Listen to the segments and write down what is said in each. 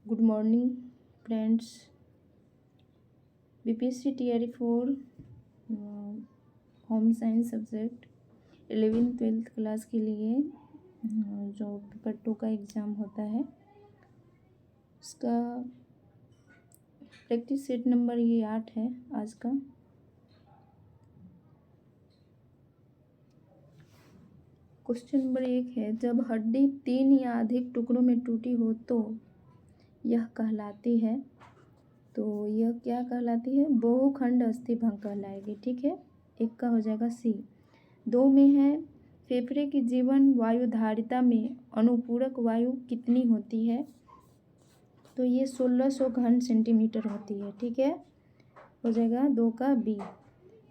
Good morning friends. BPSC TRE 4 home science subject 11th-12th class के लिए जो paper 2 का एग्ज़ाम होता है उसका प्रैक्टिस सेट नंबर ये 8 है आज का। क्वेश्चन नंबर 1 है, जब हड्डी 3 या अधिक टुकड़ों में टूटी हो तो यह कहलाती है। तो यह क्या कहलाती है? बहुखंड अस्थिभंग कहलाएगी। ठीक है, 1 का हो जाएगा सी। 2 में है, फेफड़े की जीवन वायुधारिता में अनुपूरक वायु कितनी होती है? तो ये 1600 घन सेंटीमीटर होती है। ठीक है, हो जाएगा 2 का बी।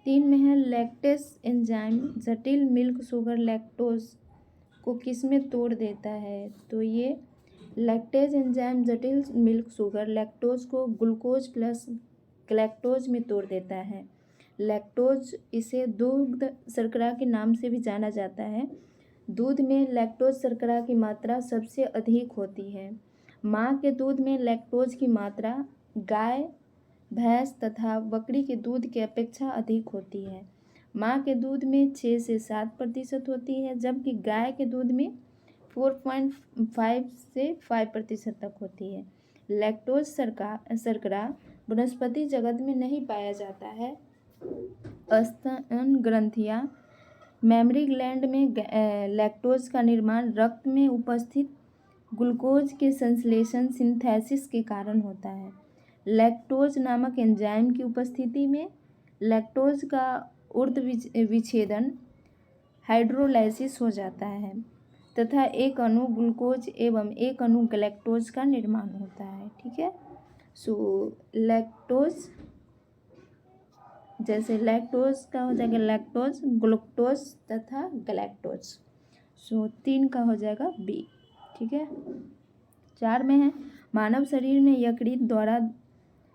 3 में है, लैक्टेस एंजाइम जटिल मिल्क शुगर लैक्टोज को किस में तोड़ देता है? तो ये लैक्टेज एंजाइम जटिल मिल्क शुगर लैक्टोज को ग्लूकोज प्लस गैलेक्टोज में तोड़ देता है। लैक्टोज इसे दुग्ध शर्करा के नाम से भी जाना जाता है। दूध में लैक्टोज शर्करा की मात्रा सबसे अधिक होती है। माँ के दूध में लैक्टोज की मात्रा गाय, भैंस तथा बकरी के दूध की अपेक्षा अधिक होती है। माँ के दूध में 6 से 7% होती है, जबकि गाय के दूध में 4.5 से 5% तक होती है। लैक्टोज शर्करा वनस्पति जगत में नहीं पाया जाता है। स्तन ग्रंथियाँ मेमरी ग्लैंड में लैक्टोज का निर्माण रक्त में उपस्थित ग्लूकोज के संश्लेषण सिंथेसिस के कारण होता है। लैक्टोज नामक एंजाइम की उपस्थिति में लैक्टोज का ऊर्ध्व विच्छेदन हाइड्रोलाइसिस हो जाता है तथा एक अणु ग्लूकोज एवं एक अणु गैलेक्टोज का निर्माण होता है। ठीक है, सो लैक्टोज जैसे लैक्टोज का हो जाएगा लैक्टोज, ग्लूकोज तथा गैलेक्टोज। सो 3 का हो जाएगा बी। ठीक है, 4 में है, मानव शरीर में यकृत द्वारा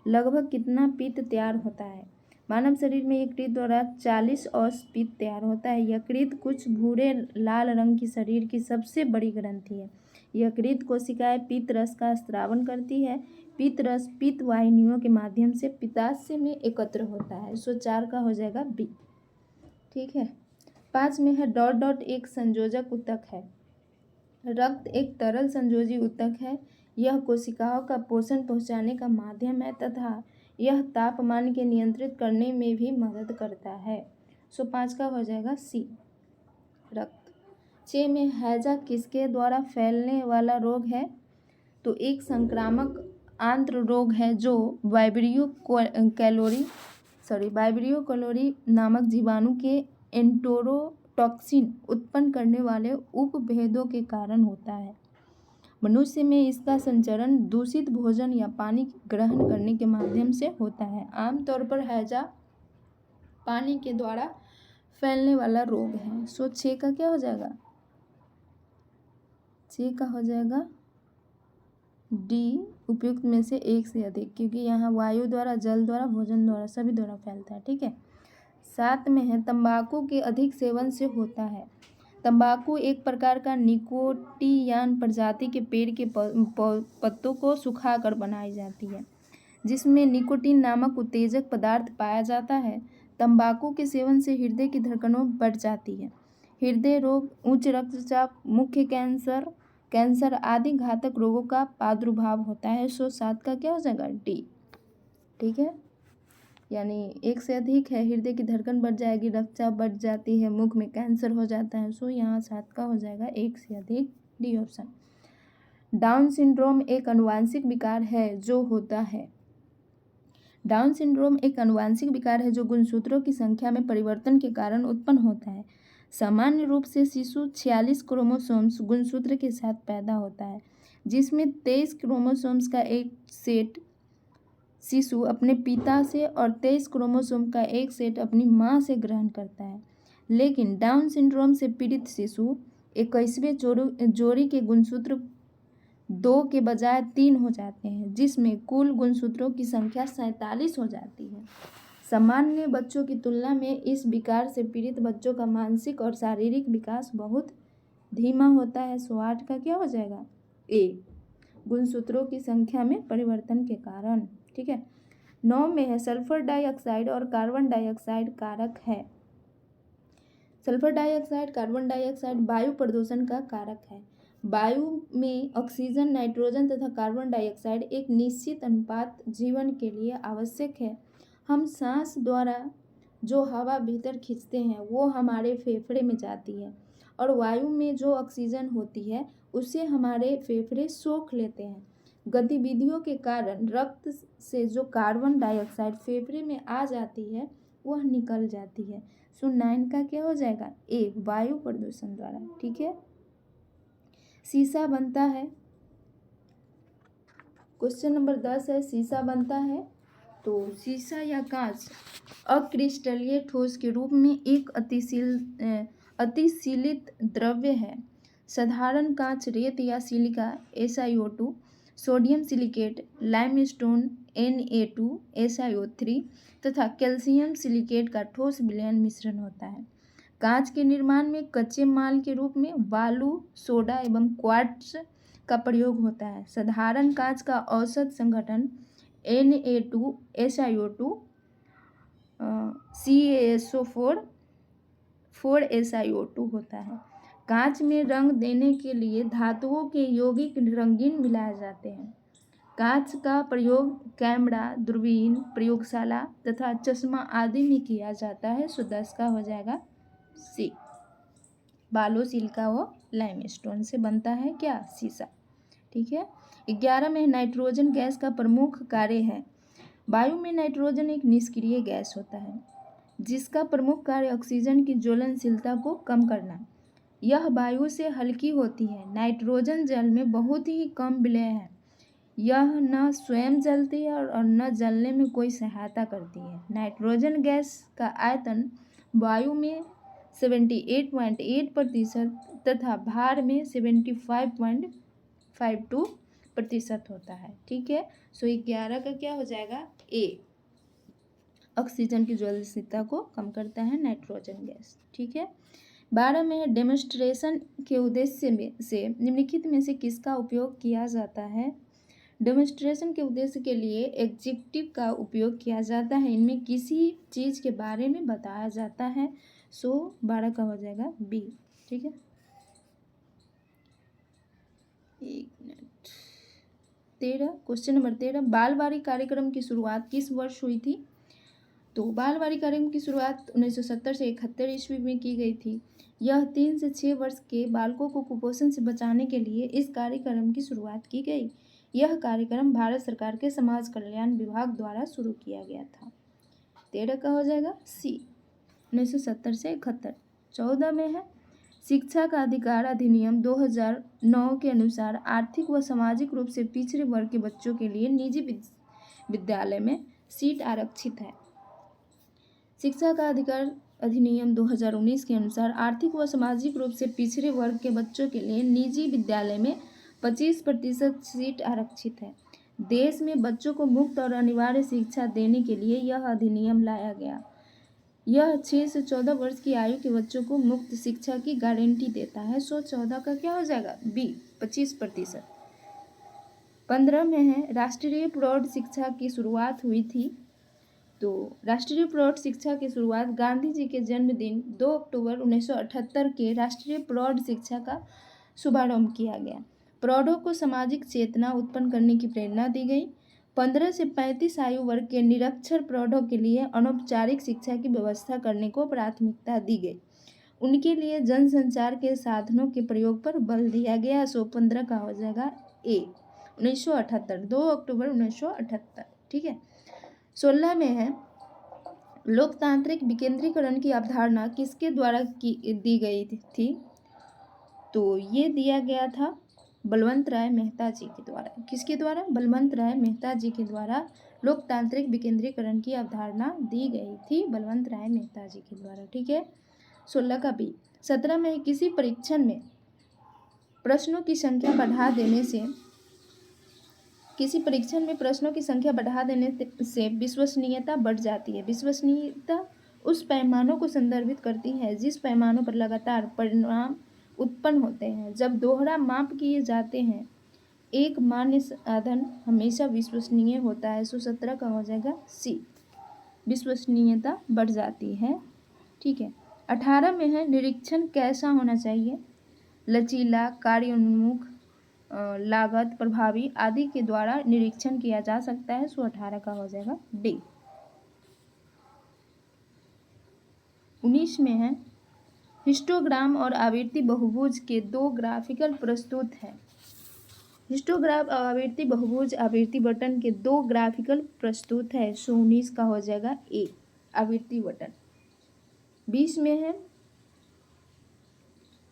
लगभग कितना पित्त तैयार होता है? मानव शरीर में यकृत द्वारा 40 औंस पित्त तैयार होता है। यकृत कुछ भूरे लाल रंग की शरीर की सबसे बड़ी ग्रंथि है। यकृत कोशिकाएं पित्त रस का स्रावन करती है। पित्त रस पित्त वाहिनियों के माध्यम से पित्ताशय में एकत्र होता है। सो 4 का हो जाएगा बी। ठीक है, 5 में है, डॉट डॉट एक संयोजक ऊतक है। रक्त एक तरल संयोजी ऊतक है। यह कोशिकाओं का पोषण पहुंचाने का माध्यम है तथा यह तापमान के नियंत्रित करने में भी मदद करता है। सो 5 का हो जाएगा सी, रक्त। 6 में, हैजा किसके द्वारा फैलने वाला रोग है? तो एक संक्रामक आंत्र रोग है जो वाइब्रियो कैलोरी नामक जीवाणु के एंटेरोटॉक्सिन उत्पन्न करने वाले उपभेदों के कारण होता है। मनुष्य में इसका संचरण दूषित भोजन या पानी ग्रहण करने के माध्यम से होता है। आमतौर पर हैजा पानी के द्वारा फैलने वाला रोग है। सो 6 का क्या हो जाएगा? 6 का हो जाएगा डी, उपयुक्त में से एक से अधिक, क्योंकि यहाँ वायु द्वारा, जल द्वारा, भोजन द्वारा, सभी द्वारा फैलता है। ठीक है, 7 में है, तंबाकू के अधिक सेवन से होता है। तंबाकू एक प्रकार का निकोटियान प्रजाति के पेड़ के पत्तों को सुखाकर बनाई जाती है, जिसमें निकोटीन नामक उत्तेजक पदार्थ पाया जाता है। तंबाकू के सेवन से हृदय की धड़कनों बढ़ जाती है। हृदय रोग, उच्च रक्तचाप, मुख्य कैंसर आदि घातक रोगों का प्रादुर्भाव होता है। सो 7 का क्या हो जाएगा? डी। ठीक है, यानी एक से अधिक है, हृदय की धड़कन बढ़ जाएगी, रक्तचाप बढ़ जाती है, मुख में कैंसर हो जाता है। सो यहाँ 7 का हो जाएगा एक से अधिक, डी ऑप्शन। डाउन सिंड्रोम एक आनुवांशिक विकार है जो होता है। डाउन सिंड्रोम एक आनुवांशिक विकार है जो गुणसूत्रों की संख्या में परिवर्तन के कारण उत्पन्न होता है। सामान्य रूप से शिशु 46 क्रोमोसोम्स गुणसूत्र के साथ पैदा होता है, जिसमें 23 क्रोमोसोम्स का एक सेट शिशु अपने पिता से और 23 क्रोमोसोम का एक सेट अपनी माँ से ग्रहण करता है। लेकिन डाउन सिंड्रोम से पीड़ित शिशु 21वें जोड़ी के गुणसूत्र 2 के बजाय 3 हो जाते हैं, जिसमें कुल गुणसूत्रों की संख्या 47 हो जाती है। सामान्य बच्चों की तुलना में इस विकार से पीड़ित बच्चों का मानसिक और शारीरिक विकास बहुत धीमा होता है। सो 8 का क्या हो जाएगा? ए। गुणसूत्रों की संख्या में परिवर्तन के कारण। ठीक है। 9 में है सल्फर डाइऑक्साइड और कार्बन डाइऑक्साइड कारक है। सल्फर डाइऑक्साइड, कार्बन डाइऑक्साइड वायु प्रदूषण का कारक है। वायु में ऑक्सीजन, नाइट्रोजन तथा कार्बन डाइऑक्साइड एक निश्चित अनुपात जीवन के लिए आवश्यक है। हम सांस द्वारा जो हवा भीतर खींचते हैं वो हमारे फेफड़े में जाती है और वायु में जो ऑक्सीजन होती है उसे हमारे फेफड़े सोख लेते हैं। गतिविधियों के कारण रक्त से जो कार्बन डाइऑक्साइड फेफड़े में आ जाती है वह निकल जाती है। सो 9 का क्या हो जाएगा? ए, वायु प्रदूषण द्वारा। ठीक है। शीशा बनता है। क्वेश्चन नंबर 10 है शीशा बनता है। तो शीशा या कांच अक्रिस्टलीय ठोस के रूप में एक अतिशीलित द्रव्य है। साधारण कांच, रेत या silica SiO2, sodium silicate, limestone Na2 SiO3 तथा कैल्शियम सिलिकेट का ठोस विलयन मिश्रण होता है। कांच के निर्माण में कच्चे माल के रूप में बालू, सोडा एवं क्वार्ट्ज का प्रयोग होता है। साधारण कांच का औसत संघटन Na2 SiO2 CaSO4 4SiO2 होता है। कांच में रंग देने के लिए धातुओं के यौगिक रंगीन मिलाए जाते हैं। कांच का प्रयोग कैमरा, दूरबीन, प्रयोगशाला तथा चश्मा आदि में किया जाता है। सो 10 का हो जाएगा सी, बालू, सिलिका व लाइमस्टोन से बनता है क्या? शीशा। ठीक है। 11 में नाइट्रोजन गैस का प्रमुख कार्य है। वायु में नाइट्रोजन एक निष्क्रिय गैस होता है जिसका प्रमुख कार्य ऑक्सीजन की ज्वलनशीलता को कम करना। यह वायु से हल्की होती है। नाइट्रोजन जल में बहुत ही कम विलय है। यह न स्वयं जलती है और न जलने में कोई सहायता करती है। नाइट्रोजन गैस का आयतन वायु में 78.8% तथा भार में 75.52% होता है। ठीक है। सो 11 का क्या हो जाएगा? ए, ऑक्सीजन की ज्वलनशीलता को कम करता है नाइट्रोजन गैस। ठीक है। 12 में डेमोन्स्ट्रेशन के उद्देश्य से निम्नलिखित में से किसका उपयोग किया जाता है? डेमोन्स्ट्रेशन के उद्देश्य के लिए एडजेक्टिव का उपयोग किया जाता है। इनमें किसी चीज़ के बारे में बताया जाता है। सो 12 का हो जाएगा बी। ठीक है। 1 मिनट। 13, क्वेश्चन नंबर 13, बालवाड़ी कार्यक्रम की शुरुआत किस वर्ष हुई थी? तो बालवाड़ी कार्यक्रम की शुरुआत 1970 से 71 ईस्वी में की गई थी। यह 3 से 6 वर्ष के बालकों को कुपोषण से बचाने के लिए इस कार्यक्रम की शुरुआत की गई। यह कार्यक्रम भारत सरकार के समाज कल्याण विभाग द्वारा शुरू किया गया था। 13 का हो जाएगा सी, 1970 से 71। 14 में है शिक्षा का अधिकार अधिनियम 2009 के अनुसार आर्थिक व सामाजिक रूप से पिछड़े वर्ग के बच्चों के लिए निजी विद्यालय में सीट आरक्षित है। शिक्षा का अधिकार अधिनियम 2019 के अनुसार आर्थिक व सामाजिक रूप से पिछड़े वर्ग के बच्चों के लिए निजी विद्यालय में 25% सीट आरक्षित है। देश में बच्चों को मुफ्त और अनिवार्य शिक्षा देने के लिए यह अधिनियम लाया गया। यह 6 से 14 वर्ष की आयु के बच्चों को मुफ्त शिक्षा की गारंटी देता है। सो 14 का क्या हो जाएगा? बी, 25%। 15 में है राष्ट्रीय प्रौढ़ शिक्षा की शुरुआत हुई थी। तो राष्ट्रीय प्रौढ़ शिक्षा की शुरुआत गांधी जी के जन्मदिन 2 अक्टूबर 1978 के राष्ट्रीय प्रौढ़ शिक्षा का शुभारंभ किया गया। प्रौढ़ों को सामाजिक चेतना उत्पन्न करने की प्रेरणा दी गई। 15 से 35 आयु वर्ग के निरक्षर प्रौढ़ों के लिए अनौपचारिक शिक्षा की व्यवस्था करने को प्राथमिकता दी गई। उनके लिए जनसंचार के साधनों के प्रयोग पर बल दिया गया। सो 15 का हो जाएगा ए, 1978, 2 अक्टूबर 1978। ठीक है। 16 में है लोकतांत्रिक विकेंद्रीकरण की अवधारणा किसके द्वारा दी गई थी? तो ये दिया गया था बलवंत राय मेहता जी के द्वारा। किसके द्वारा? बलवंत राय मेहता जी के द्वारा लोकतांत्रिक विकेंद्रीकरण की अवधारणा दी गई थी बलवंत राय मेहता जी के द्वारा। ठीक है। 16 का बी। 17 में किसी परीक्षण में प्रश्नों की संख्या बढ़ा देने से विश्वसनीयता बढ़ जाती है। विश्वसनीयता उस पैमानों को संदर्भित करती है जिस पैमानों पर लगातार परिणाम उत्पन्न होते हैं। जब दोहरा माप किए जाते हैं एक मान्य साधन हमेशा विश्वसनीय होता है। 17 का हो जाएगा सी, विश्वसनीयता बढ़ जाती है। ठीक है। 18 में है निरीक्षण कैसा होना चाहिए? लचीला, कार्योन्मुख, लागत प्रभावी आदि के द्वारा निरीक्षण किया जा सकता है। 18 का हो जाएगा डी। 19 में है हिस्टोग्राम और आवृत्ति बहुभुज के दो ग्राफिकल प्रस्तुत है। हिस्टोग्राम और आवृत्ति बहुभुज आवृत्ति बटन के दो ग्राफिकल प्रस्तुत है। 19 का हो जाएगा ए, आवृत्ति बटन। 20 में है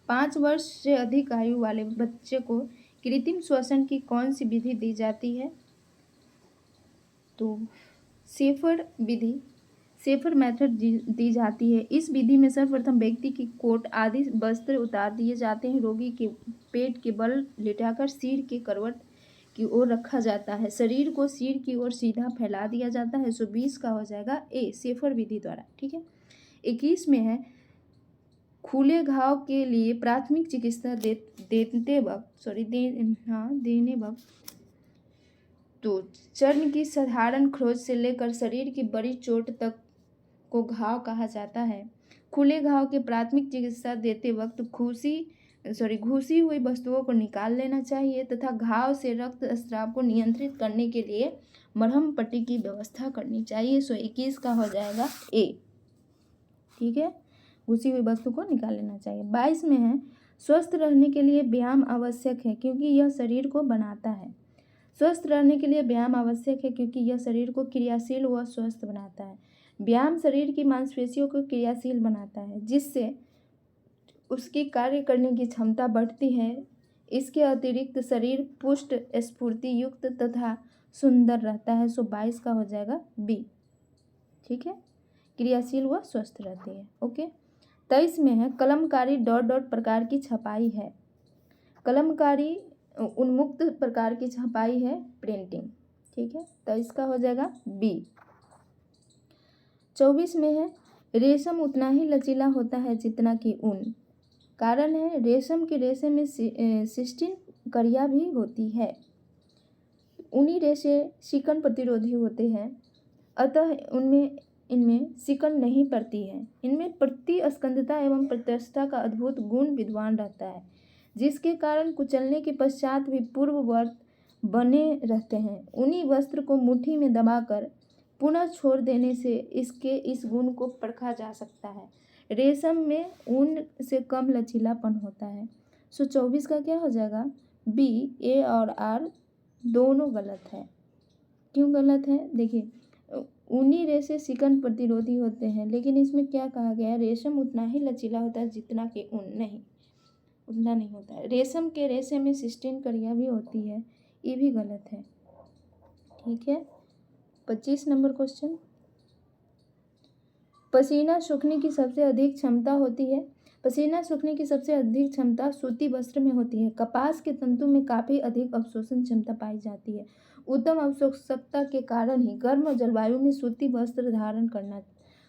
5 वर्ष से अधिक आयु वाले बच्चे को कृत्रिम श्वसन की कौन सी विधि दी जाती है? तो शेफर विधि, शेफर मेथड दी जाती है। इस विधि में सर्वप्रथम व्यक्ति की कोट आदि वस्त्र उतार दिए जाते हैं। रोगी के पेट के बल लेटाकर सिर के करवट की ओर रखा जाता है। शरीर को सिर की ओर सीधा फैला दिया जाता है। 20 का हो जाएगा ए, शेफर विधि द्वारा। ठीक है। 21 में है खुले घाव के लिए प्राथमिक चिकित्सा देने वक्त तो चर्म की साधारण खरोंच से लेकर शरीर की बड़ी चोट तक को घाव कहा जाता है। खुले घाव की प्राथमिक चिकित्सा देते वक्त घुसी हुई वस्तुओं को निकाल लेना चाहिए तथा घाव से रक्त स्राव को नियंत्रित करने के लिए मरहम पट्टी की व्यवस्था करनी चाहिए। 21 का हो जाएगा ए। ठीक है, घुसी हुई वस्तु को निकाल लेना चाहिए। 22 में है स्वस्थ रहने के लिए व्यायाम आवश्यक है क्योंकि यह शरीर को बनाता है। स्वस्थ रहने के लिए व्यायाम आवश्यक है क्योंकि यह शरीर को क्रियाशील व स्वस्थ बनाता है। व्यायाम शरीर की मांसपेशियों को क्रियाशील बनाता है जिससे उसकी कार्य करने की क्षमता बढ़ती है। इसके अतिरिक्त शरीर पुष्ट, स्फूर्ति युक्त तथा सुंदर रहता है। 22 का हो जाएगा बी। ठीक है, क्रियाशील व स्वस्थ रहती है। ओके। 23 में है कलमकारी डॉट डॉट प्रकार की छपाई है। कलमकारी उन्मुक्त प्रकार की छपाई है, प्रिंटिंग। ठीक है, तो इसका हो जाएगा बी। 24 में है रेशम उतना ही लचीला होता है जितना कि ऊन। कारण है रेशम के रेशे में सिस्टीन कड़ियाँ भी होती है। ऊनी रेशे सिकन प्रतिरोधी होते हैं अतः इनमें सिकन नहीं पड़ती है। इनमें प्रतिस्कंदता एवं प्रत्यक्षता का अद्भुत गुण विद्वान रहता है जिसके कारण कुचलने के पश्चात भी पूर्ववत बने रहते हैं। ऊनी वस्त्र को मुट्ठी में दबाकर पुनः छोड़ देने से इसके इस गुण को परखा जा सकता है। रेशम में ऊन से कम लचीलापन होता है। 24 का क्या हो जाएगा बी। ए और आर दोनों गलत है। क्यों गलत है? देखिए, ऊनी रेशे सिकन प्रतिरोधी होते हैं लेकिन इसमें क्या कहा गया है, रेशम उतना ही लचीला होता है जितना कि ऊन। नहीं, उतना नहीं होता है। रेशम के रेशे में सिस्टीन कड़ियाँ भी होती है, ये भी गलत है। ठीक है। 25 नंबर क्वेश्चन, पसीना सूखने की सबसे अधिक क्षमता होती है। पसीना सूखने की सबसे अधिक क्षमता सूती वस्त्र में होती है। कपास के तंतु में काफ़ी अधिक अवशोषण क्षमता पाई जाती है। उत्तम अवशोषकता के कारण ही गर्म जलवायु में सूती वस्त्र धारण करना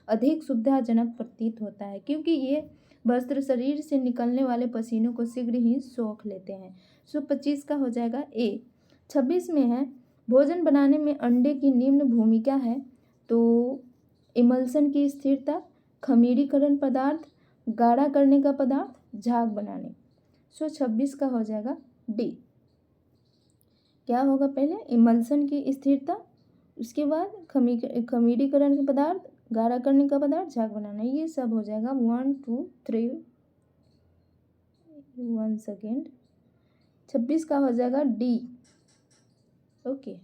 अधिक सुविधाजनक प्रतीत होता है क्योंकि ये वस्त्र शरीर से निकलने वाले पसीनों को शीघ्र ही सोख लेते हैं। 25 का हो जाएगा ए। 26 में है भोजन बनाने में अंडे की निम्न भूमिका है। तो इमल्सन की स्थिरता, खमीरीकरण पदार्थ, गाढ़ा करने का पदार्थ, झाग बनाने। 26 का हो जाएगा डी। क्या होगा पहले? इमल्सन की स्थिरता, उसके बाद खमीरीकरण के पदार्थ, गाढ़ा करने का पदार्थ, झाग बनाना। ये सब हो जाएगा 1 2 3 1 सेकेंड। 26 का हो जाएगा डी। ओके,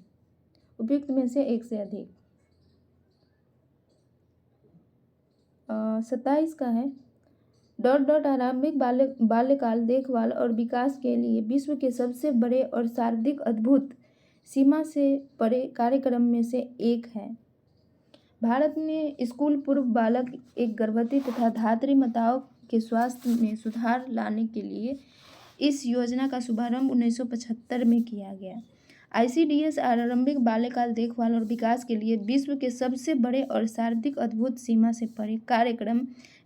उपयुक्त में से एक से अधिक। 27 का है डॉट डॉट आरंभिक बाल्यकाल देखभाल और विकास के लिए विश्व के सबसे बड़े और सर्वाधिक अद्भुत सीमा से परे कार्यक्रम में से एक है। भारत में स्कूल पूर्व बालक एक गर्भवती तथा धात्री माताओं के स्वास्थ्य में सुधार लाने के लिए इस योजना का शुभारंभ 1975 में किया गया। ICDS आरंभिक बाल्यकाल देखभाल और विकास के लिए विश्व के सबसे बड़े और सर्वाधिक अद्भुत सीमा से परे कार्यक्रम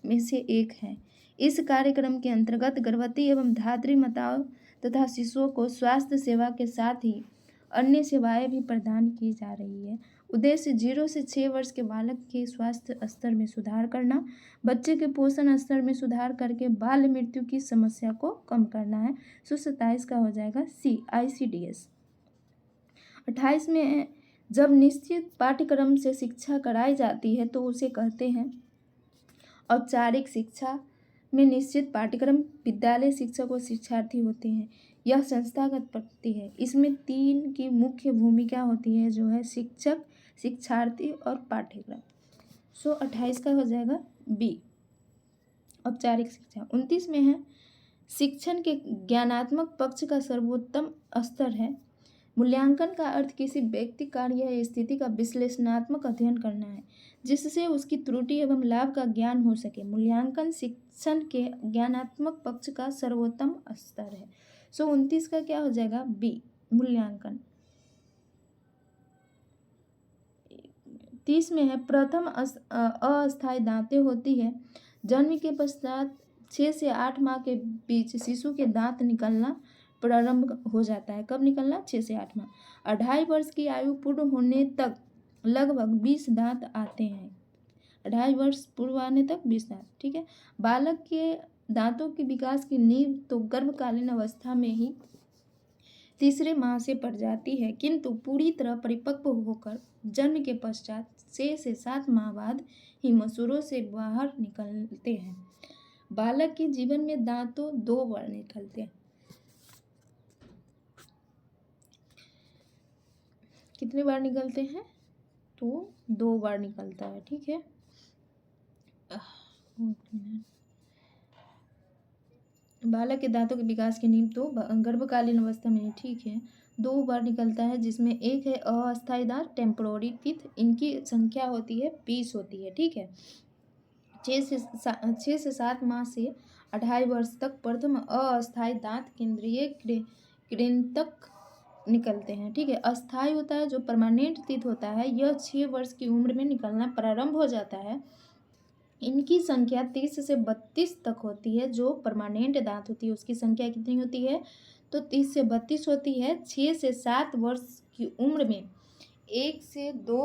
में से एक है। इस कार्यक्रम के अंतर्गत गर्भवती एवं धात्री माताओं तथा शिशुओं को स्वास्थ्य सेवा के साथ ही अन्य सेवाएं भी प्रदान की जा रही है। उद्देश्य 0 से 6 वर्ष के बालक के स्वास्थ्य स्तर में सुधार करना, बच्चे के पोषण स्तर में सुधार करके बाल मृत्यु की समस्या को कम करना है। 27 का हो जाएगा सी, ICDS। 28 में जब निश्चित पाठ्यक्रम से शिक्षा कराई जाती है तो उसे कहते हैं औपचारिक शिक्षा। में निश्चित पाठ्यक्रम विद्यालय शिक्षक और शिक्षार्थी होते हैं। यह संस्थागत प्रकृति है। इसमें 3 की मुख्य भूमिका होती है, जो है शिक्षक, शिक्षार्थी और पाठ्यक्रम। 28 का हो जाएगा बी, औपचारिक शिक्षा। 29 में है शिक्षण के ज्ञानात्मक पक्ष का सर्वोत्तम स्तर है। मूल्यांकन का अर्थ किसी व्यक्ति, कार्य या स्थिति का विश्लेषणात्मक अध्ययन करना है जिससे उसकी त्रुटि एवं लाभ का ज्ञान हो सके। मूल्यांकन शिक्षण के ज्ञानात्मक पक्ष का सर्वोत्तम स्तर है। 29 का क्या हो जाएगा बी, मूल्यांकन। 30 में है प्रथम अस्थायी दांतें होती है। जन्म के पश्चात 6 से 8 माह के बीच शिशु के दांत निकलना प्रारंभ हो जाता है। कब निकलना? 6 से 8 माह। 2.5 वर्ष की आयु पूर्ण होने तक लगभग 20 दांत आते हैं। 2.5 वर्ष पूर्व आने तक 20 दांत, ठीक है। बालक के दांतों के विकास की नींव तो गर्भकालीन अवस्था में ही तीसरे माह से पड़ जाती है, किंतु पूरी तरह परिपक्व होकर जन्म के पश्चात 6 से 7 माह बाद ही मसूरों से बाहर निकलते हैं। बालक के जीवन में दांतों 2 बार निकलते हैं। कितने बार निकलते हैं? तो 2 बार निकलता है, ठीक है। बालक के दांतों के विकास की नींव तो गर्भकालीन अवस्था में, ठीक है, 2 बार निकलता है, जिसमें एक है अस्थायी दांत, टेम्पोररी टीथ। इनकी संख्या होती है 20 होती है, ठीक है। 6 से 7 माह से 2.5 वर्ष तक प्रथम अस्थायी दांत केंद्रीय कृंतक निकलते हैं, ठीक है। अस्थायी होता है जो परमानेंट टीथ होता है, यह 6 वर्ष की उम्र में निकलना प्रारंभ हो जाता है। इनकी संख्या 30 से 32 तक होती है। जो परमानेंट दांत होती है उसकी संख्या कितनी होती है? तो 30 से 32 होती है। 6 से 7 वर्ष की उम्र में 1 से 2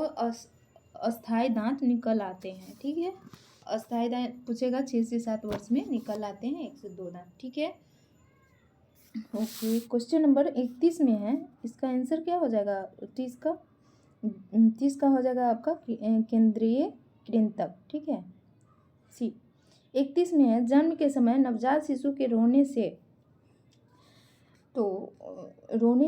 अस्थायी दांत निकल आते हैं, ठीक है। अस्थायी दांत पूछेगा 6 से 7 वर्ष में निकल आते हैं 1 से 2 दांत, ठीक है। ओके, क्वेश्चन नंबर 31 में है, इसका आंसर क्या हो जाएगा? 30 का हो जाएगा आपका केंद्रीय कृंतक, ठीक है, सी। 31 में है जन्म के समय नवजात शिशु के रोने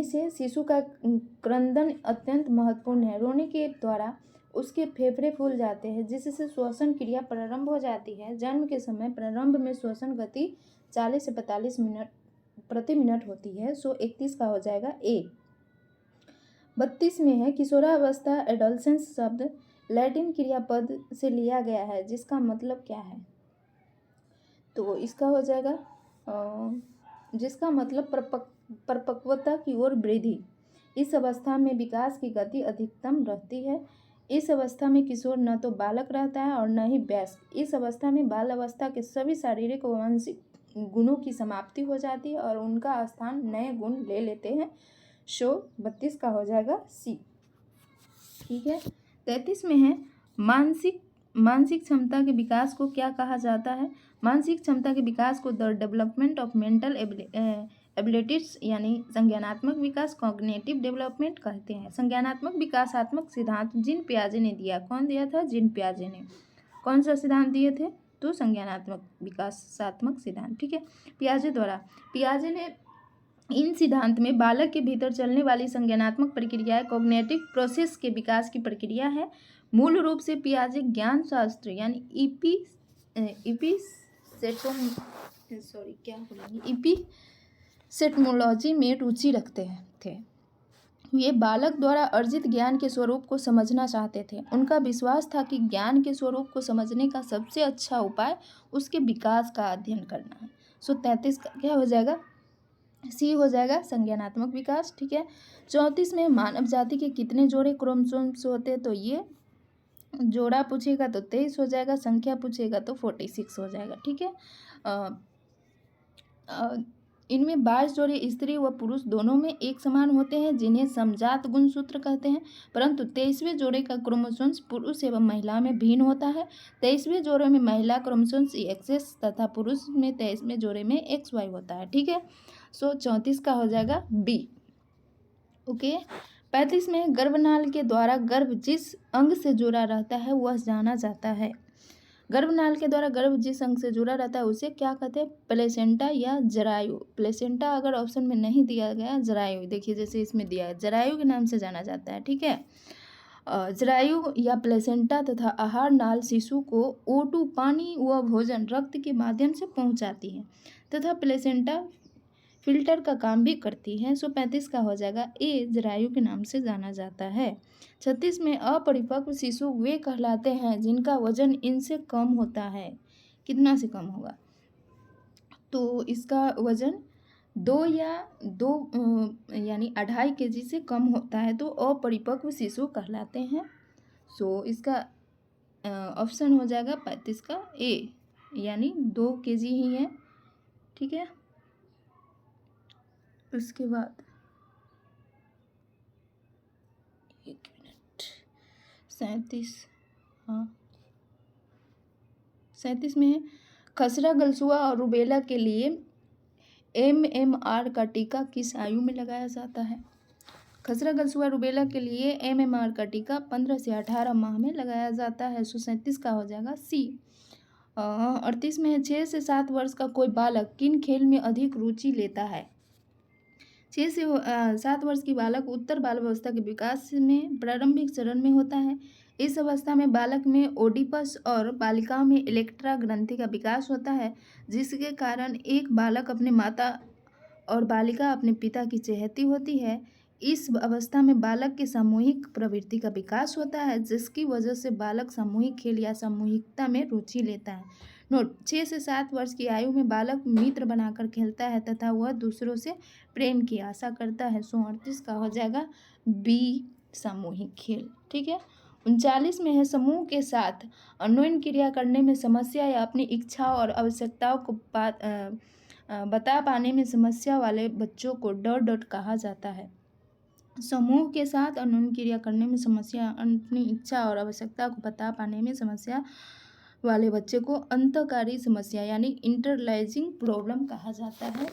से शिशु का क्रंदन अत्यंत महत्वपूर्ण है। रोने के द्वारा उसके फेफड़े फूल जाते हैं जिससे श्वसन क्रिया प्रारंभ हो जाती है। जन्म के समय प्रारंभ में श्वसन गति 40 से 45 मिनट प्रति मिनट होती है। 31 का हो जाएगा ए। 32 में है किशोरावस्था, एडोलसेंस शब्द लैटिन क्रियापद से लिया गया है जिसका मतलब क्या है? तो इसका हो जाएगा जिसका मतलब परिपक्वता की ओर वृद्धि। इस अवस्था में विकास की गति अधिकतम रहती है। इस अवस्था में किशोर न तो बालक रहता है और न ही वयस्क। इस अवस्था में बाल अवस्था के सभी शारीरिक व मानसिक गुणों की समाप्ति हो जाती है और उनका स्थान नए गुण ले लेते हैं। 32 का हो जाएगा सी, ठीक है। 33 में है मानसिक क्षमता के विकास को क्या कहा जाता है? मानसिक क्षमता के विकास को the development of mental abilities यानी संज्ञानात्मक विकास, कॉग्निटिव डेवलपमेंट कहते हैं। संज्ञानात्मक विकासात्मक सिद्धांत जीन पियाजे ने दिया। कौन दिया था? जीन पियाजे ने। कौन सा सिद्धांत दिए थे? तो संज्ञानात्मक विकासात्मक सिद्धांत, ठीक है, पियाजे द्वारा। पियाजे ने इन सिद्धांत में बालक के भीतर चलने वाली संज्ञानात्मक प्रक्रियाएं कॉग्निटिव प्रोसेस के विकास की प्रक्रिया है। मूल रूप से पियाजे ज्ञान शास्त्र यानी एपिसेटमोलॉजी में रुचि रखते थे। वे बालक द्वारा अर्जित ज्ञान के स्वरूप को समझना चाहते थे। उनका विश्वास था कि ज्ञान के स्वरूप को समझने का सबसे अच्छा उपाय उसके विकास का अध्ययन करना है। 33 का क्या हो जाएगा? सी हो जाएगा, संज्ञानात्मक विकास, ठीक है। 34 में मानव जाति के कितने जोड़े क्रोमोसोम्स होते हैं? तो ये जोड़ा पूछेगा तो 23 हो जाएगा, संख्या पूछेगा तो 46 हो जाएगा, ठीक है। इनमें 22 जोड़े स्त्री व पुरुष दोनों में एक समान होते हैं, जिन्हें समजात गुणसूत्र कहते हैं, परंतु 23वें जोड़े का क्रोमोसोम्स पुरुष एवं महिला में भिन्न होता है। 23वें जोड़े में महिला क्रोमोसोम्स एक्सएस तथा पुरुष में 23वें जोड़े में XY होता है। ठीक है, सो 34 का हो जाएगा बी। ओके, 35 में गर्भनाल के द्वारा गर्भ जिस अंग से जुड़ा रहता है वह जाना जाता है। गर्भनाल के द्वारा गर्भ जिस अंग से जुड़ा रहता है उसे क्या कहते हैं? प्लेसेंटा या जरायु। प्लेसेंटा अगर ऑप्शन में नहीं दिया गया, जरायु, देखिए जैसे इसमें दिया है, जरायु के नाम से जाना जाता है। ठीक है, जरायु या प्लेसेंटा तथा आहार नाल शिशु को O2 पानी व भोजन रक्त के माध्यम से पहुंचाती है तथा प्लेसेंटा फिल्टर का काम भी करती है। सो 35 का हो जाएगा ए, जरायु के नाम से जाना जाता है। 36 में अपरिपक्व शिशु वे कहलाते हैं जिनका वजन इनसे कम होता है। कितना से कम होगा? तो इसका वजन 2 यानी 2.5 kg से कम होता है तो अपरिपक्व शिशु कहलाते हैं। सो इसका ऑप्शन हो जाएगा 35 का ए, यानी 2 kg ही है। ठीक है, उसके बाद 1 मिनट, 37, हाँ 37 में है खसरा, गलसुआ और रुबेला के लिए MMR का टीका किस आयु में लगाया जाता है? खसरा, गलसुआ, रुबेला के लिए MMR का टीका 15 से 18 माह में लगाया जाता है। सो 37 का हो जाएगा सी। 38 में है 6 से 7 वर्ष का कोई बालक किन खेल में अधिक रुचि लेता है? 6 से 7 वर्ष की बालक उत्तर बाल्यावस्था के विकास में प्रारंभिक चरण में होता है। इस अवस्था में बालक में ओडिपस और बालिकाओं में इलेक्ट्रा ग्रंथि का विकास होता है, जिसके कारण एक बालक अपने माता और बालिका अपने पिता की चहेती होती है। इस अवस्था में बालक की सामूहिक प्रवृत्ति का विकास होता है, जिसकी वजह से बालक सामूहिक खेल या सामूहिकता में रुचि लेता है। नोट, 6 से 7 वर्ष की आयु में बालक मित्र बनाकर खेलता है तथा वह दूसरों से प्रेम की आशा करता है। सो 38 का हो जाएगा बी, सामूहिक खेल। ठीक है, 39 में है समूह के साथ अन्योन्य क्रिया करने में समस्या या अपनी इच्छा और आवश्यकताओं को बता पाने में समस्या वाले बच्चों को डॉट कहा जाता है। समूह के साथ अन्योन्य क्रिया करने में समस्या, अपनी इच्छा और आवश्यकता को बता पाने में समस्या वाले बच्चे को अंतःकारी समस्या यानी इंटरलाइजिंग प्रॉब्लम कहा जाता है।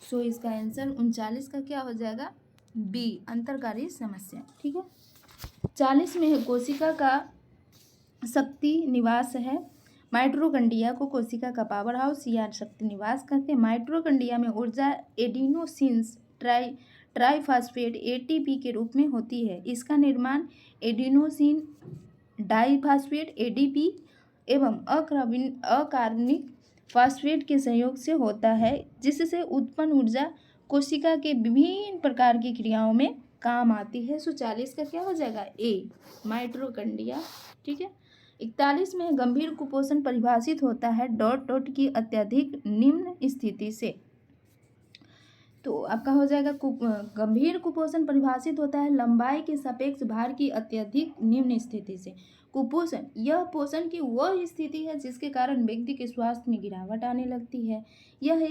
सो इसका आंसर 39 का क्या हो जाएगा? बी, अंतःकारी समस्या। ठीक है, 40 में कोशिका का शक्ति निवास है। माइटोकॉन्ड्रिया को कोशिका का पावर हाउस या शक्ति निवास कहते हैं। माइटोकॉन्ड्रिया में ऊर्जा एडिनोसिन्स ट्राइफॉस्फेट ATP के रूप में होती है। इसका निर्माण एडिनोसिन डाइफॉस्फेट ADP एवं अकार्बनिक फॉस्फेट के सहयोग से होता है, जिससे उत्पन्न ऊर्जा कोशिका के विभिन्न प्रकार की क्रियाओं में काम आती है। सो 40 का क्या हो जाएगा? ए, माइटोकॉन्ड्रिया। ठीक है, 41 में गंभीर कुपोषण परिभाषित होता है डॉट की अत्यधिक निम्न स्थिति से। तो आपका हो जाएगा गंभीर कुपोषण परिभाषित होता है लंबाई के सापेक्ष भार की अत्यधिक निम्न स्थिति से। कुपोषण यह पोषण की वह स्थिति है जिसके कारण व्यक्ति के स्वास्थ्य में गिरावट आने लगती है। यह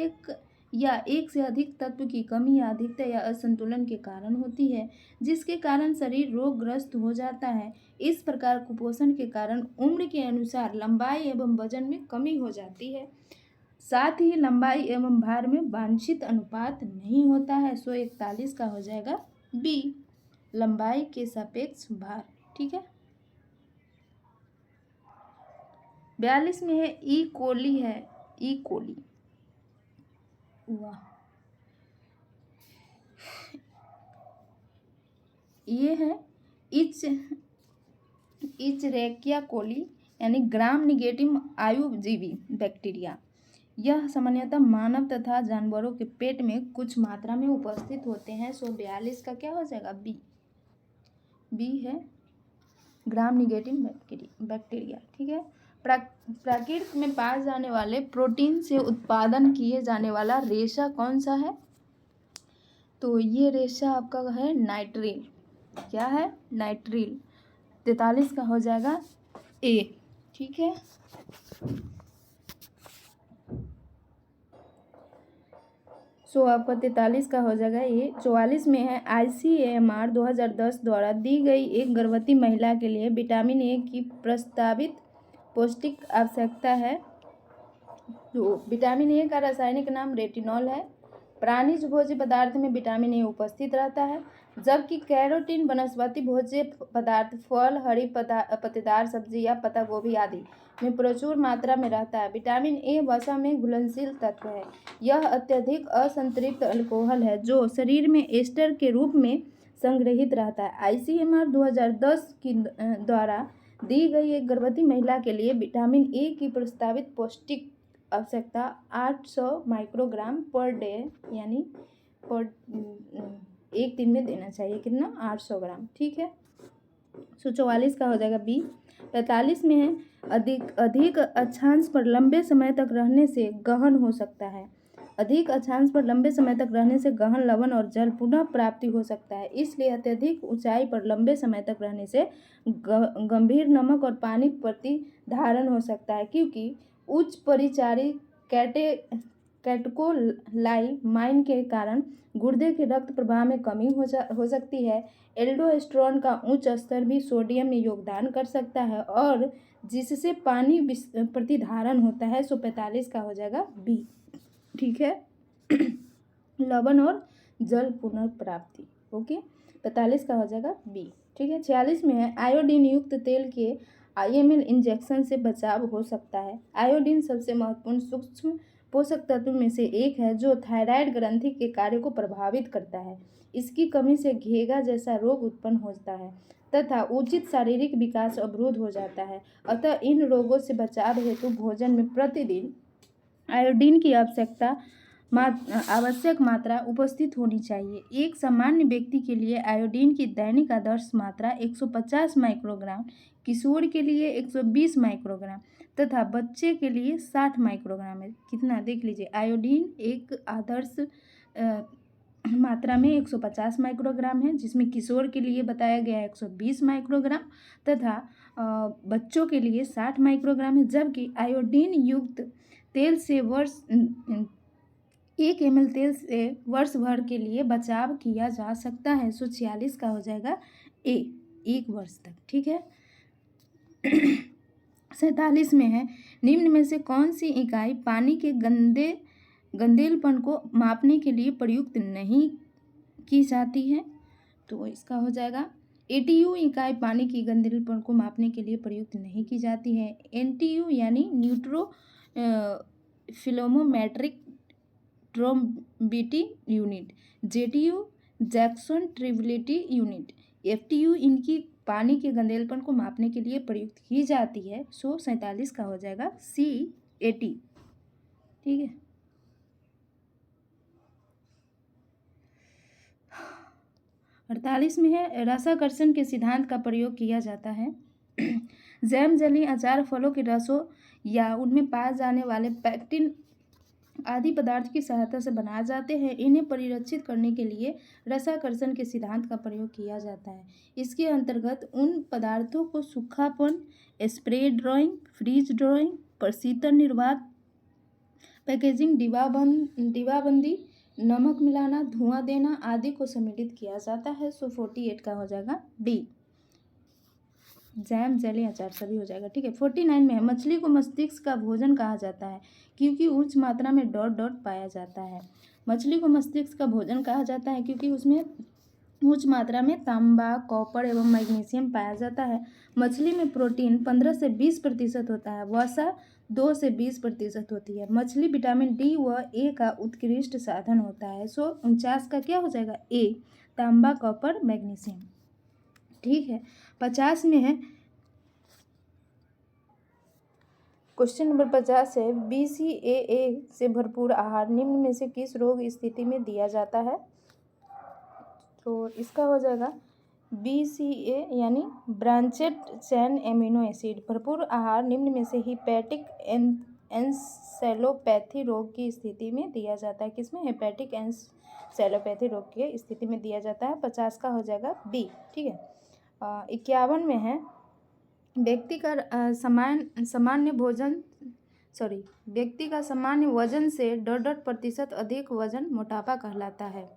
एक से अधिक तत्व की कमी या अधिकता या असंतुलन के कारण होती है, जिसके कारण शरीर रोगग्रस्त हो जाता है। इस प्रकार कुपोषण के कारण उम्र के अनुसार लंबाई एवं वजन में कमी हो जाती है, साथ ही लंबाई एवं भार में वांछित अनुपात नहीं होता है। सो 41 का हो जाएगा बी, लंबाई के सापेक्ष भार। ठीक है, 42 में है ई कोली है। ई कोली, वाह, ये है इचरेकिया कोली यानी ग्राम निगेटिव आयुजीवी बैक्टीरिया। यह सामान्यतः मानव तथा जानवरों के पेट में कुछ मात्रा में उपस्थित होते हैं। सो 42 का क्या हो जाएगा? बी है ग्राम निगेटिव बैक्टीरिया। ठीक है, प्रकृति में पाए जाने वाले प्रोटीन से उत्पादन किए जाने वाला रेशा कौन सा है? तो ये रेशा आपका है नाइट्रिल। क्या है? नाइट्रिल। 43 का हो जाएगा ए। ठीक है, सो आपका 43 का हो जाएगा ये। 44 में है ICMR 2010 द्वारा दी गई एक गर्भवती महिला के लिए विटामिन ए की प्रस्तावित पौष्टिक आवश्यकता है। तो विटामिन ए का रासायनिक नाम रेटिनॉल है। प्राणिज भोज्य पदार्थ में विटामिन ए उपस्थित रहता है, जबकि कैरोटीन वनस्पति भोज्य पदार्थ फल, हरी पत्तेदार सब्जी या पत्ता गोभी आदि में प्रचुर मात्रा में रहता है। विटामिन ए वसा में घुलनशील तत्व है। यह अत्यधिक असंतृप्त अल्कोहल है जो शरीर में एस्टर के रूप में संग्रहित रहता है। ICMR 2010 की द्वारा दी गई एक गर्भवती महिला के लिए विटामिन ए की प्रस्तावित पौष्टिक आवश्यकता 800 माइक्रोग्राम पर डे यानी पर एक दिन में देना चाहिए। कितना? 800 ग्राम। ठीक है। सो 44 का हो जाएगा बी। 45 में है अधिक अक्षांश पर लंबे समय तक रहने से गहन हो सकता है। अधिक अक्षांश पर लंबे समय तक रहने से गहन लवण और जल पुनः प्राप्ति हो सकता है। इसलिए अत्यधिक ऊंचाई पर लंबे समय तक रहने से गंभीर नमक और पानी प्रतिधारण हो सकता है, क्योंकि उच्च परिचारी कैटकोलामाइन के कारण गुर्दे के रक्त प्रवाह में कमी हो सकती है। एल्डोस्टेरोन का उच्च स्तर भी सोडियम में योगदान कर सकता है और जिससे पानी प्रतिधारण होता है। सो 45 का हो जाएगा बी। ठीक है। लवण और जल पुनर्प्राप्ति। ओके, 45 का हो जाएगा बी। ठीक है। 46 में है आयोडीन युक्त तेल के IML इंजेक्शन से बचाव हो सकता है। आयोडीन सबसे महत्वपूर्ण सूक्ष्म पोषक तत्व में से एक है जो थायराइड ग्रंथि के कार्य को प्रभावित करता है। इसकी कमी से घेगा जैसा रोग उत्पन्न होता है तथा उचित शारीरिक विकास अवरुद्ध हो जाता है। अतः इन रोगों से बचाव हेतु भोजन में प्रतिदिन आयोडीन की आवश्यक मात्रा उपस्थित होनी चाहिए। एक सामान्य व्यक्ति के लिए आयोडीन की दैनिक आदर्श मात्रा 150 माइक्रोग्राम, किशोर के लिए 120 माइक्रोग्राम तथा बच्चे के लिए 60 माइक्रोग्राम है। कितना? देख लीजिए, आयोडीन एक आदर्श मात्रा में 150 माइक्रोग्राम है, जिसमें किशोर के लिए बताया गया है 120 माइक्रोग्राम तथा बच्चों के लिए 60 माइक्रोग्राम है। जबकि आयोडीन युक्त तेल से 1 ml तेल से वर्ष भर के लिए बचाव किया जा सकता है। सो 46 का हो जाएगा ए, 1 वर्ष तक। ठीक है। 47 में है निम्न में से कौन सी इकाई पानी के गंदेलपन को मापने के लिए प्रयुक्त नहीं की जाती है? तो इसका हो जाएगा ATU इकाई पानी की गंदेलपन को मापने के लिए प्रयुक्त नहीं की जाती है। NTU यानी nephelometric turbidity unit, JTU Jackson turbidity unit, FTU इनकी पानी के गंदेलपन को मापने के लिए प्रयुक्त की जाती है। सो 47 का हो जाएगा C, AT। ठीक है। 48 में है रसाकर्षण के सिद्धांत का प्रयोग किया जाता है। जैम, जली, अचार, फलों के रसों या उनमें पाए जाने वाले पैक्टिन आदि पदार्थ की सहायता से बनाए जाते हैं। इन्हें परिरक्षित करने के लिए रसाकर्षण के सिद्धांत का प्रयोग किया जाता है। इसके अंतर्गत उन पदार्थों को सूखापन, स्प्रे ड्राइंग, फ्रीज ड्राइंग, प्रशीतन निर्वात, पैकेजिंग, डिब्बाबंदी, नमक मिलाना, धुआं देना आदि को सम्मिलित किया जाता है। सो 48 का हो जाएगा डी। जैम, जेली, अचार सभी हो जाएगा। ठीक है। 49 में है मछली को मस्तिष्क का भोजन कहा जाता है क्योंकि उच्च मात्रा में डॉट पाया जाता है। मछली को मस्तिष्क का भोजन कहा जाता है क्योंकि उसमें उच्च मात्रा में तांबा, कॉपर एवं मैग्नीशियम पाया जाता है। मछली में प्रोटीन 15 से 20% होता है। वसा 2 से 20% होती है। मछली विटामिन डी व ए का उत्कृष्ट साधन होता है। सो 49 का क्या हो जाएगा? ए, तांबा, कॉपर, मैग्नीशियम। ठीक है। 50 में है क्वेश्चन नंबर 50 है BCAA से भरपूर आहार निम्न में से किस रोग स्थिति में दिया जाता है? तो इसका हो जाएगा BCA यानी ब्रांचेड चैन एमिनो एसिड। भरपूर आहार निम्न में से हेपेटिक एन्सेफलोपैथी रोग की स्थिति में दिया जाता है। किसमें? हेपेटिक एन्सेफलोपैथी रोग की स्थिति में दिया जाता है। 50 का हो जाएगा बी। ठीक है। 51 में है व्यक्ति का सामान्य भोजन व्यक्ति का सामान्य वजन से 1.5% अधिक वजन मोटापा कहलाता है।